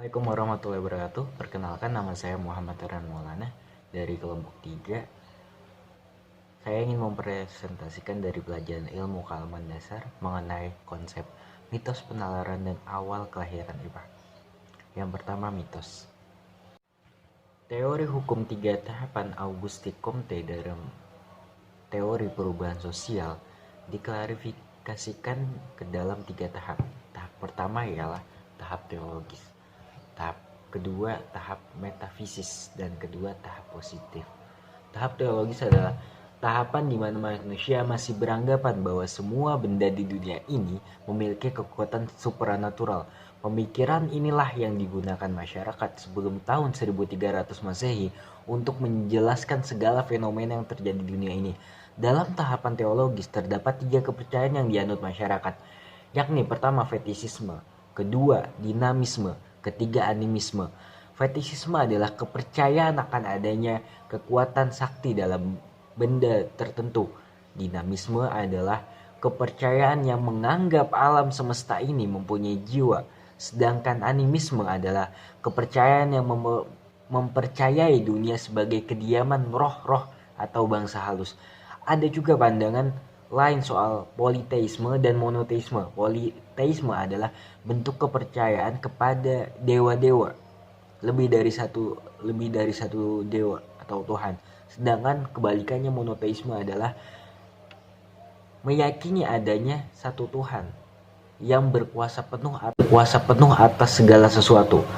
Assalamualaikum warahmatullahi wabarakatuh. Perkenalkan, nama saya Muhammad Terhan Maulana dari kelompok 3. Saya ingin mempresentasikan dari pelajaran ilmu kealaman dasar mengenai konsep mitos penalaran dan awal kelahiran IPA. Yang pertama, mitos. Teori hukum 3 tahapan Auguste Comte dalam teori perubahan sosial diklarifikasikan ke dalam 3 tahap. Tahap pertama ialah tahap teologis. Tahap kedua tahap metafisis, dan kedua tahap positif. Tahap teologis adalah tahapan di mana manusia masih beranggapan bahwa semua benda di dunia ini memiliki kekuatan supranatural. Pemikiran inilah yang digunakan masyarakat sebelum tahun 1300 Masehi untuk menjelaskan segala fenomena yang terjadi di dunia ini. Dalam tahapan teologis terdapat 3 kepercayaan yang dianut masyarakat, yakni pertama fetisisme, kedua dinamisme, ketiga animisme. Fetisisme adalah kepercayaan akan adanya kekuatan sakti dalam benda tertentu. Dinamisme adalah kepercayaan yang menganggap alam semesta ini mempunyai jiwa. Sedangkan animisme adalah kepercayaan yang mempercayai dunia sebagai kediaman roh-roh atau bangsa halus. Ada juga pandangan lain soal politeisme dan monoteisme. Politeisme adalah bentuk kepercayaan kepada dewa-dewa, lebih dari satu dewa atau Tuhan. Sedangkan kebalikannya, monoteisme adalah meyakini adanya satu Tuhan yang berkuasa penuh atas segala sesuatu.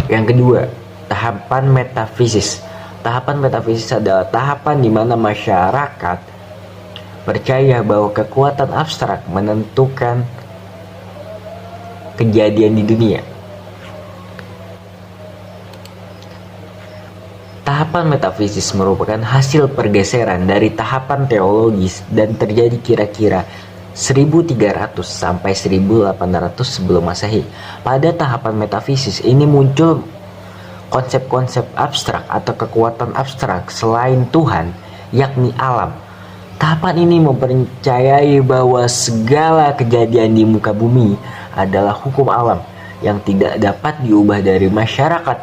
Yang kedua, tahapan metafisis. Tahapan metafisis adalah tahapan di mana masyarakat percaya bahwa kekuatan abstrak menentukan kejadian di dunia. Tahapan metafisis merupakan hasil pergeseran dari tahapan teologis dan terjadi kira-kira 1300 sampai 1800 sebelum Masehi. Pada tahapan metafisis ini muncul konsep-konsep abstrak atau kekuatan abstrak selain Tuhan, yakni alam. Tahapan ini mempercayai bahwa segala kejadian di muka bumi adalah hukum alam yang tidak dapat diubah dari masyarakat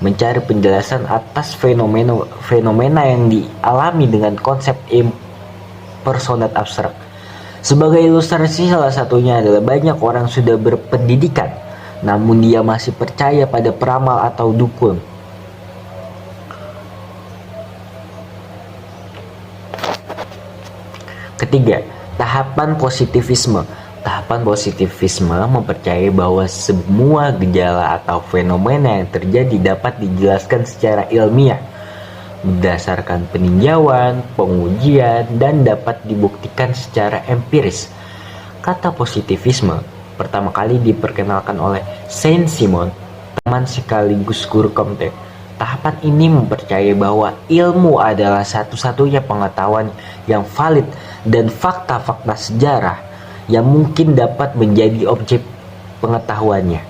mencari penjelasan atas fenomena yang dialami dengan konsep impersonat abstrak. Sebagai ilustrasi, salah satunya adalah banyak orang sudah berpendidikan namun dia masih percaya pada peramal atau dukun. Ketiga, tahapan positivisme. Tahapan positivisme mempercayai bahwa semua gejala atau fenomena yang terjadi dapat dijelaskan secara ilmiah berdasarkan peninjauan, pengujian, dan dapat dibuktikan secara empiris. Kata positivisme pertama kali diperkenalkan oleh Saint-Simon, teman sekaligus guru Comte. Tahapan ini mempercayai bahwa ilmu adalah satu-satunya pengetahuan yang valid dan fakta-fakta sejarah yang mungkin dapat menjadi objek pengetahuannya.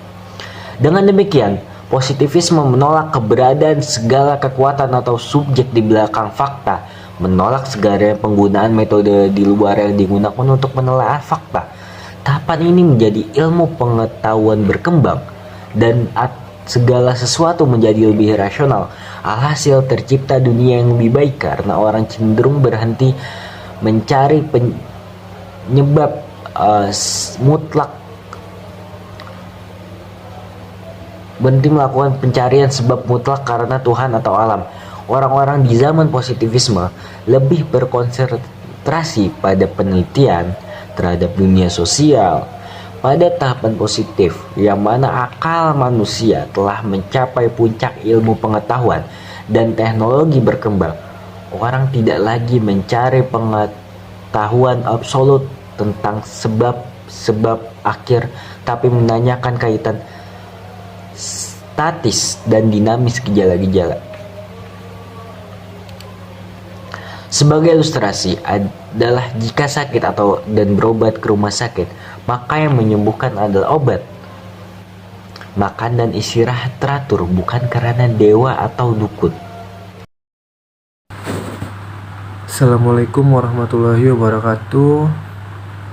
Dengan demikian, positivisme menolak keberadaan segala kekuatan atau subjek di belakang fakta, menolak segala penggunaan metode di luar yang digunakan untuk menelaah fakta. Tahapan ini menjadi ilmu pengetahuan berkembang dan segala sesuatu menjadi lebih rasional. Alhasil tercipta dunia yang lebih baik karena orang cenderung berhenti mencari penyebab mutlak, berhenti melakukan pencarian sebab mutlak karena Tuhan atau alam. Orang-orang di zaman positivisme lebih berkonsentrasi pada penelitian terhadap dunia sosial. Pada tahapan positif, yang mana akal manusia telah mencapai puncak ilmu pengetahuan dan teknologi berkembang, orang tidak lagi mencari pengetahuan absolut tentang sebab akhir, tapi menanyakan kaitan statis dan dinamis gejala-gejala. Sebagai ilustrasi adalah jika sakit dan berobat ke rumah sakit, maka yang menyembuhkan adalah obat. Makan dan istirahat teratur bukan karena dewa atau dukun. Assalamualaikum warahmatullahi wabarakatuh.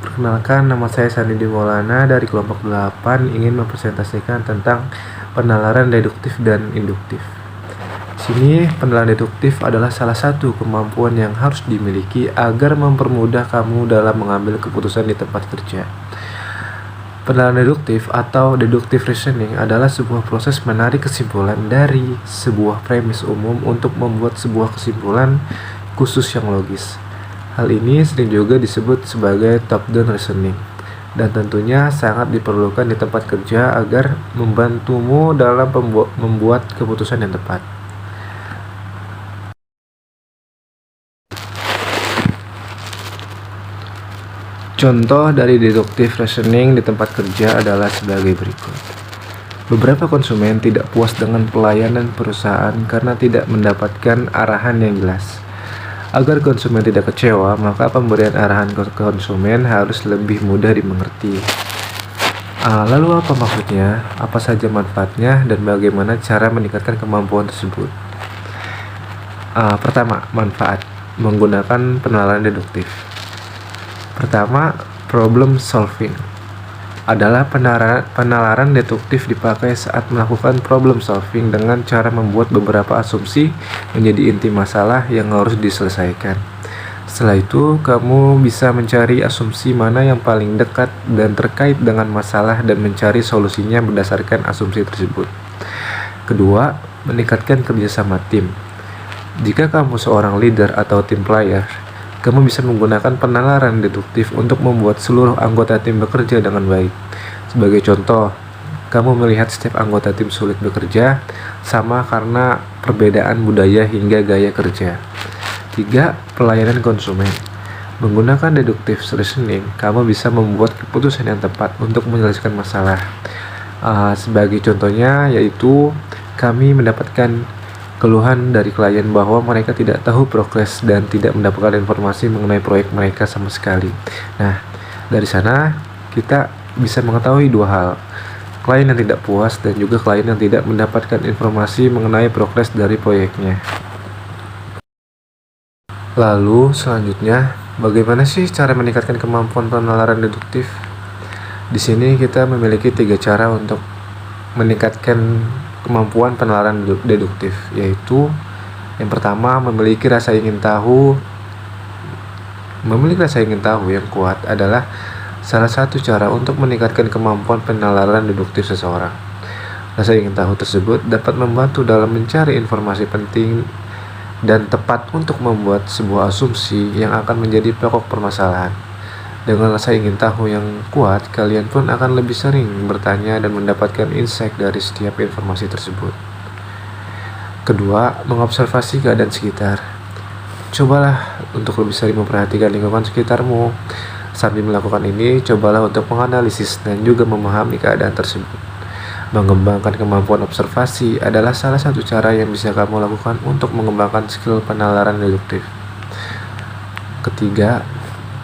Perkenalkan, nama saya Sandi Maulana dari kelompok 8, ingin mempresentasikan tentang penalaran deduktif dan induktif. Di sini, penalaran deduktif adalah salah satu kemampuan yang harus dimiliki agar mempermudah kamu dalam mengambil keputusan di tempat kerja. Penalaran deduktif atau deductive reasoning adalah sebuah proses menarik kesimpulan dari sebuah premis umum untuk membuat sebuah kesimpulan khusus yang logis. Hal ini sering juga disebut sebagai top-down reasoning, dan tentunya sangat diperlukan di tempat kerja agar membantumu dalam membuat keputusan yang tepat. Contoh dari deductive reasoning di tempat kerja adalah sebagai berikut. Beberapa konsumen tidak puas dengan pelayanan perusahaan karena tidak mendapatkan arahan yang jelas. Agar konsumen tidak kecewa, maka pemberian arahan ke konsumen harus lebih mudah dimengerti. Lalu apa maksudnya, apa saja manfaatnya, dan bagaimana cara meningkatkan kemampuan tersebut? Pertama, manfaat menggunakan penalaran deduktif. Pertama, problem solving adalah penalaran deduktif dipakai saat melakukan problem solving dengan cara membuat beberapa asumsi menjadi inti masalah yang harus diselesaikan. Setelah itu, kamu bisa mencari asumsi mana yang paling dekat dan terkait dengan masalah dan mencari solusinya berdasarkan asumsi tersebut. Kedua, meningkatkan kerjasama tim. Jika kamu seorang leader atau team player, kamu bisa menggunakan penalaran deduktif untuk membuat seluruh anggota tim bekerja dengan baik. Sebagai contoh, kamu melihat setiap anggota tim sulit bekerja sama karena perbedaan budaya hingga gaya kerja. 3. Pelayanan konsumen. Menggunakan deductive reasoning, kamu bisa membuat keputusan yang tepat untuk menyelesaikan masalah. Sebagai contohnya yaitu kami mendapatkan keluhan dari klien bahwa mereka tidak tahu progres dan tidak mendapatkan informasi mengenai proyek mereka sama sekali. Nah, dari sana kita bisa mengetahui dua hal, klien yang tidak puas dan juga klien yang tidak mendapatkan informasi mengenai progres dari proyeknya. Lalu selanjutnya, bagaimana sih cara meningkatkan kemampuan penalaran deduktif? Di sini kita memiliki 3 cara untuk meningkatkan kemampuan penalaran deduktif, yaitu yang pertama, memiliki rasa ingin tahu yang kuat adalah salah satu cara untuk meningkatkan kemampuan penalaran deduktif seseorang. Rasa ingin tahu tersebut dapat membantu dalam mencari informasi penting dan tepat untuk membuat sebuah asumsi yang akan menjadi pokok permasalahan. Dengan rasa ingin tahu yang kuat, kalian pun akan lebih sering bertanya dan mendapatkan insight dari setiap informasi tersebut. Kedua, mengobservasi keadaan sekitar. Cobalah untuk lebih sering memperhatikan lingkungan sekitarmu. Sambil melakukan ini, cobalah untuk menganalisis dan juga memahami keadaan tersebut. Mengembangkan kemampuan observasi adalah salah satu cara yang bisa kamu lakukan untuk mengembangkan skill penalaran deduktif. Ketiga,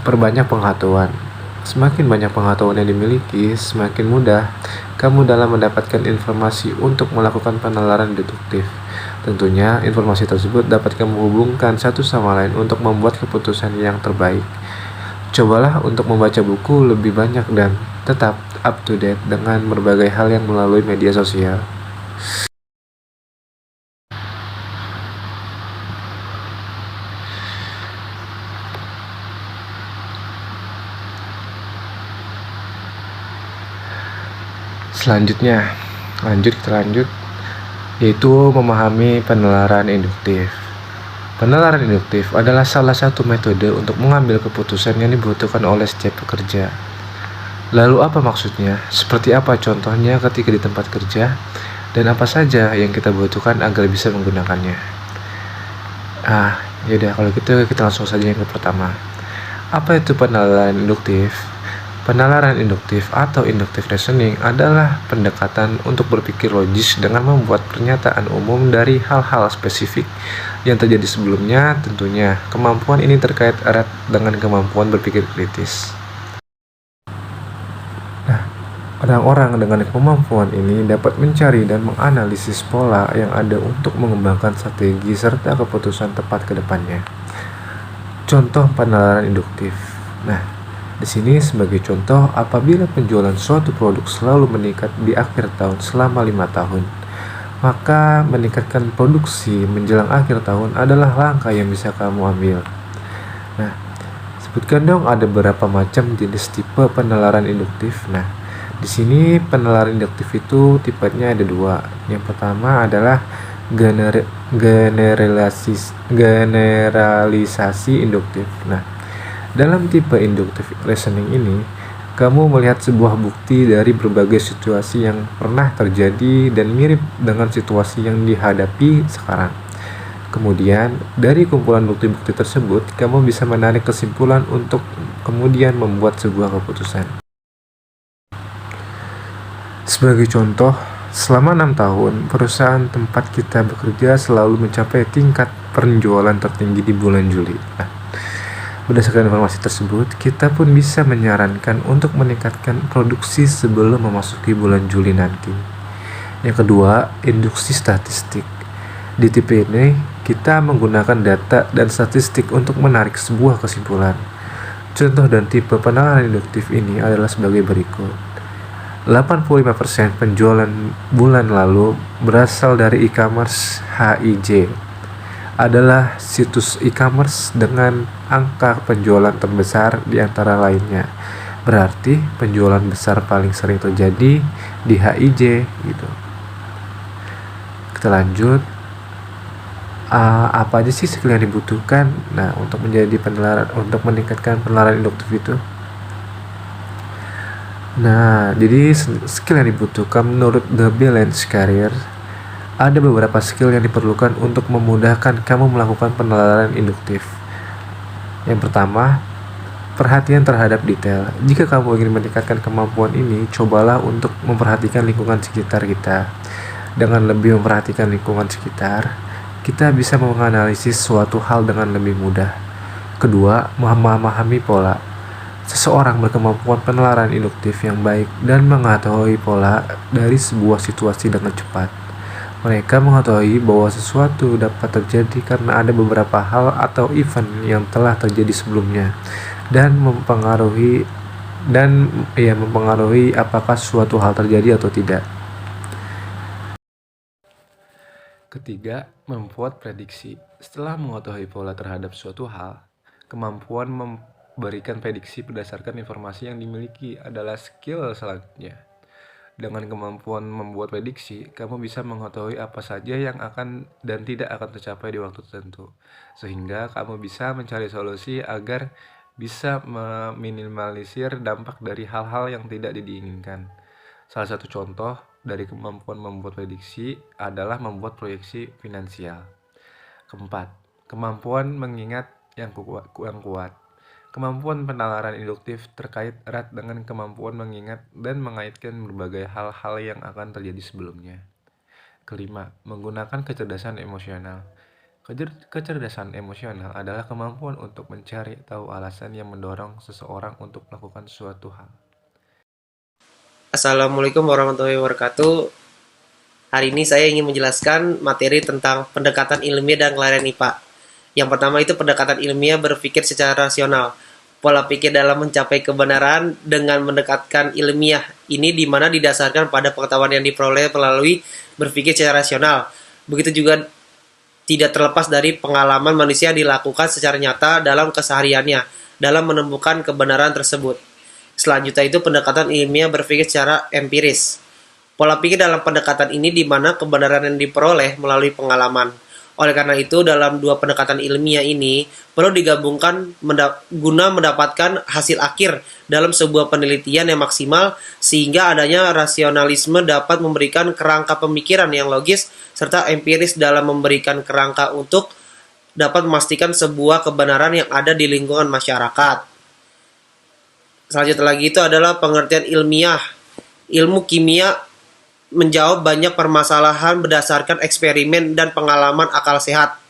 perbanyak pengetahuan. Semakin banyak pengetahuan yang dimiliki, semakin mudah kamu dalam mendapatkan informasi untuk melakukan penalaran deduktif. Tentunya, informasi tersebut dapat kamu hubungkan satu sama lain untuk membuat keputusan yang terbaik. Cobalah untuk membaca buku lebih banyak dan tetap up to date dengan berbagai hal yang melalui media sosial. Selanjutnya, kita lanjut, yaitu memahami penalaran induktif. Penalaran induktif adalah salah satu metode untuk mengambil keputusan yang dibutuhkan oleh setiap pekerja. Lalu apa maksudnya? Seperti apa contohnya ketika di tempat kerja? Dan apa saja yang kita butuhkan agar bisa menggunakannya? Yaudah, kalau gitu kita langsung saja yang pertama. Apa itu penalaran induktif? Penalaran induktif atau inductive reasoning adalah pendekatan untuk berpikir logis dengan membuat pernyataan umum dari hal-hal spesifik yang terjadi sebelumnya. Tentunya, kemampuan ini terkait erat dengan kemampuan berpikir kritis. Nah, orang-orang dengan kemampuan ini dapat mencari dan menganalisis pola yang ada untuk mengembangkan strategi serta keputusan tepat ke depannya. Contoh penalaran induktif. Nah, Di sini sebagai contoh, apabila penjualan suatu produk selalu meningkat di akhir tahun selama 5 tahun, maka meningkatkan produksi menjelang akhir tahun adalah langkah yang bisa kamu ambil. Nah, sebutkan dong ada berapa macam jenis tipe penalaran induktif. Nah, di sini penalaran induktif itu tipenya ada dua. Yang pertama adalah generalisasi induktif. Nah, dalam tipe induktif reasoning ini, kamu melihat sebuah bukti dari berbagai situasi yang pernah terjadi dan mirip dengan situasi yang dihadapi sekarang. Kemudian, dari kumpulan bukti-bukti tersebut, kamu bisa menarik kesimpulan untuk kemudian membuat sebuah keputusan. Sebagai contoh, selama 6 tahun, perusahaan tempat kita bekerja selalu mencapai tingkat penjualan tertinggi di bulan Juli. Nah, berdasarkan informasi tersebut, kita pun bisa menyarankan untuk meningkatkan produksi sebelum memasuki bulan Juli nanti. Yang kedua, induksi statistik. Di tipe ini, kita menggunakan data dan statistik untuk menarik sebuah kesimpulan. Contoh dan tipe penalaran induktif ini adalah sebagai berikut. 85% penjualan bulan lalu berasal dari e-commerce HIJ. Adalah situs e-commerce dengan angka penjualan terbesar di antara lainnya. Berarti penjualan besar paling sering terjadi di HIJ gitu. Kita lanjut. Apa aja sih skill yang dibutuhkan? Nah, untuk meningkatkan penalaran induktif itu. Nah, jadi skill yang dibutuhkan menurut The Balance Career, ada beberapa skill yang diperlukan untuk memudahkan kamu melakukan penalaran induktif. Yang pertama, perhatian terhadap detail. Jika kamu ingin meningkatkan kemampuan ini, cobalah untuk memperhatikan lingkungan sekitar kita. Dengan lebih memperhatikan lingkungan sekitar, kita bisa menganalisis suatu hal dengan lebih mudah. Kedua, memahami pola. Seseorang berkemampuan penalaran induktif yang baik dan mengetahui pola dari sebuah situasi dengan cepat. Mereka mengetahui bahwa sesuatu dapat terjadi karena ada beberapa hal atau event yang telah terjadi sebelumnya dan mempengaruhi apakah suatu hal terjadi atau tidak. Ketiga, membuat prediksi. Setelah mengetahui pola terhadap suatu hal, kemampuan memberikan prediksi berdasarkan informasi yang dimiliki adalah skill selanjutnya. Dengan kemampuan membuat prediksi, kamu bisa mengetahui apa saja yang akan dan tidak akan tercapai di waktu tertentu, sehingga kamu bisa mencari solusi agar bisa meminimalisir dampak dari hal-hal yang tidak diinginkan. Salah satu contoh dari kemampuan membuat prediksi adalah membuat proyeksi finansial. Keempat, kemampuan mengingat yang kuat. Kemampuan penalaran induktif terkait erat dengan kemampuan mengingat dan mengaitkan berbagai hal-hal yang akan terjadi sebelumnya. Kelima, menggunakan kecerdasan emosional. Kecerdasan emosional adalah kemampuan untuk mencari tahu alasan yang mendorong seseorang untuk melakukan suatu hal. Assalamualaikum warahmatullahi wabarakatuh. Hari ini saya ingin menjelaskan materi tentang pendekatan ilmiah dan kelarian IPA. Yang pertama itu pendekatan ilmiah berpikir secara rasional. Pola pikir dalam mencapai kebenaran dengan mendekatkan ilmiah ini di mana didasarkan pada pengetahuan yang diperoleh melalui berpikir secara rasional. Begitu juga tidak terlepas dari pengalaman manusia yang dilakukan secara nyata dalam kesehariannya dalam menemukan kebenaran tersebut. Selanjutnya itu pendekatan ilmiah berpikir secara empiris. Pola pikir dalam pendekatan ini di mana kebenaran yang diperoleh melalui pengalaman. Oleh karena itu, dalam dua pendekatan ilmiah ini perlu digabungkan guna mendapatkan hasil akhir dalam sebuah penelitian yang maksimal sehingga adanya rasionalisme dapat memberikan kerangka pemikiran yang logis serta empiris dalam memberikan kerangka untuk dapat memastikan sebuah kebenaran yang ada di lingkungan masyarakat. Selanjutnya lagi itu adalah pengertian ilmiah. Ilmu kimia menjawab banyak permasalahan berdasarkan eksperimen dan pengalaman akal sehat.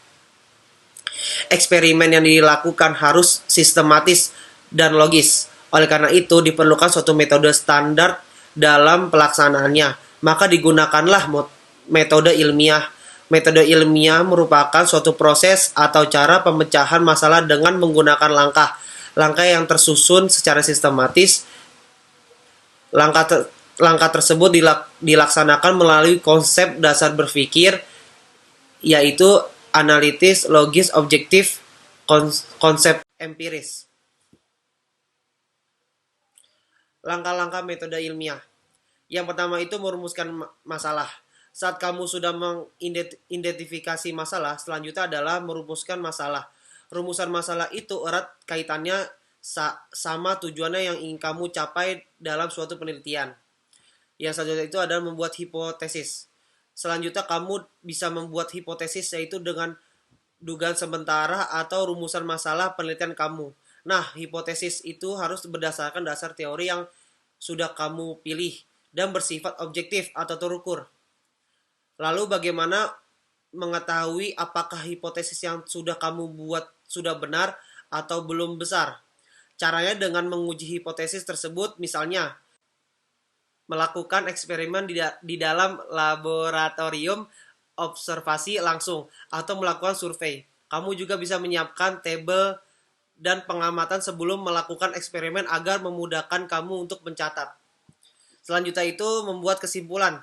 Eksperimen yang dilakukan harus sistematis dan logis. Oleh karena itu diperlukan suatu metode standar dalam pelaksanaannya. Maka digunakanlah metode ilmiah. Metode ilmiah merupakan suatu proses atau cara pemecahan masalah dengan menggunakan langkah langkah yang tersusun secara sistematis. Langkah tersebut dilaksanakan melalui konsep dasar berpikir, yaitu analitis, logis, objektif, konsep empiris. Langkah-langkah metode ilmiah. Yang pertama itu merumuskan masalah. Saat kamu sudah mengidentifikasi masalah, selanjutnya adalah merumuskan masalah. Rumusan masalah itu erat kaitannya sama tujuannya yang ingin kamu capai dalam suatu penelitian. Yang selanjutnya itu adalah membuat hipotesis. Selanjutnya kamu bisa membuat hipotesis, yaitu dengan dugaan sementara atau rumusan masalah penelitian kamu. Nah, hipotesis itu harus berdasarkan dasar teori yang sudah kamu pilih dan bersifat objektif atau terukur. Lalu bagaimana mengetahui apakah hipotesis yang sudah kamu buat sudah benar atau belum besar? Caranya dengan menguji hipotesis tersebut, misalnya melakukan eksperimen di dalam laboratorium observasi langsung atau melakukan survei. Kamu juga bisa menyiapkan tabel dan pengamatan sebelum melakukan eksperimen agar memudahkan kamu untuk mencatat. Selanjutnya itu membuat kesimpulan.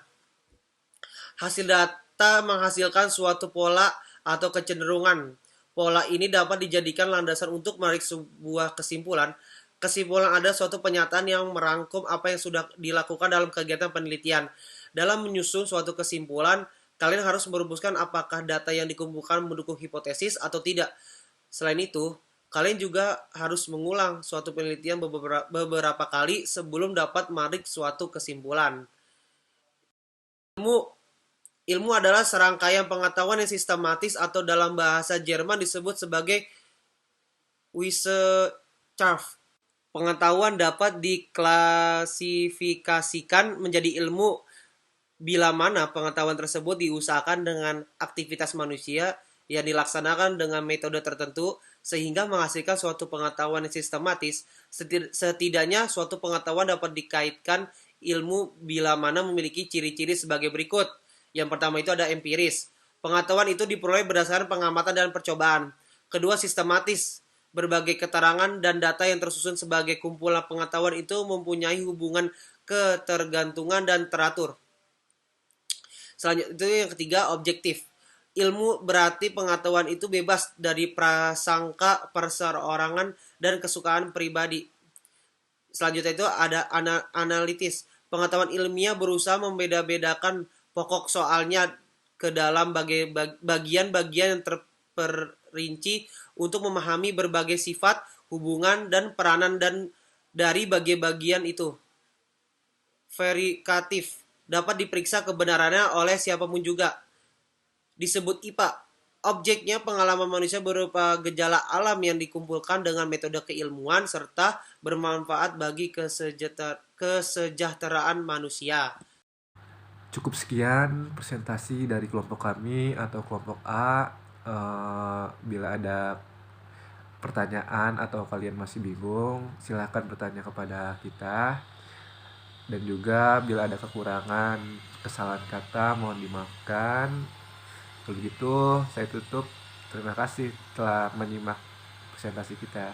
Hasil data menghasilkan suatu pola atau kecenderungan. Pola ini dapat dijadikan landasan untuk menarik sebuah kesimpulan. Kesimpulan ada suatu pernyataan yang merangkum apa yang sudah dilakukan dalam kegiatan penelitian. Dalam menyusun suatu kesimpulan, kalian harus merumuskan apakah data yang dikumpulkan mendukung hipotesis atau tidak. Selain itu, kalian juga harus mengulang suatu penelitian beberapa kali sebelum dapat menarik suatu kesimpulan. Ilmu adalah serangkaian pengetahuan yang sistematis atau dalam bahasa Jerman disebut sebagai Wissenschaft. Pengetahuan dapat diklasifikasikan menjadi ilmu bila mana pengetahuan tersebut diusahakan dengan aktivitas manusia yang dilaksanakan dengan metode tertentu sehingga menghasilkan suatu pengetahuan yang sistematis. Setidaknya suatu pengetahuan dapat dikaitkan ilmu bila mana memiliki ciri-ciri sebagai berikut. Yang pertama itu ada empiris. Pengetahuan itu diperoleh berdasarkan pengamatan dan percobaan. Kedua, sistematis. Berbagai keterangan dan data yang tersusun sebagai kumpulan pengetahuan itu mempunyai hubungan ketergantungan dan teratur. Selanjutnya itu yang ketiga, objektif. Ilmu berarti pengetahuan itu bebas dari prasangka, perseorangan, dan kesukaan pribadi. Selanjutnya itu ada analitis. Pengetahuan ilmiah berusaha membeda-bedakan pokok soalnya ke dalam bagian-bagian yang terperinci untuk memahami berbagai sifat, hubungan, dan peranan dari bagian-bagian itu. Verifikatif. Dapat diperiksa kebenarannya oleh siapapun juga. Disebut IPA. Objeknya pengalaman manusia berupa gejala alam yang dikumpulkan dengan metode keilmuan serta bermanfaat bagi kesejahteraan manusia. Cukup sekian presentasi dari kelompok kami atau kelompok A. Bila ada pertanyaan atau kalian masih bingung, silahkan bertanya kepada kita. Dan juga bila ada kekurangan, kesalahan kata, mohon dimaafkan. Kalau gitu, saya tutup. Terima kasih telah menyimak presentasi kita.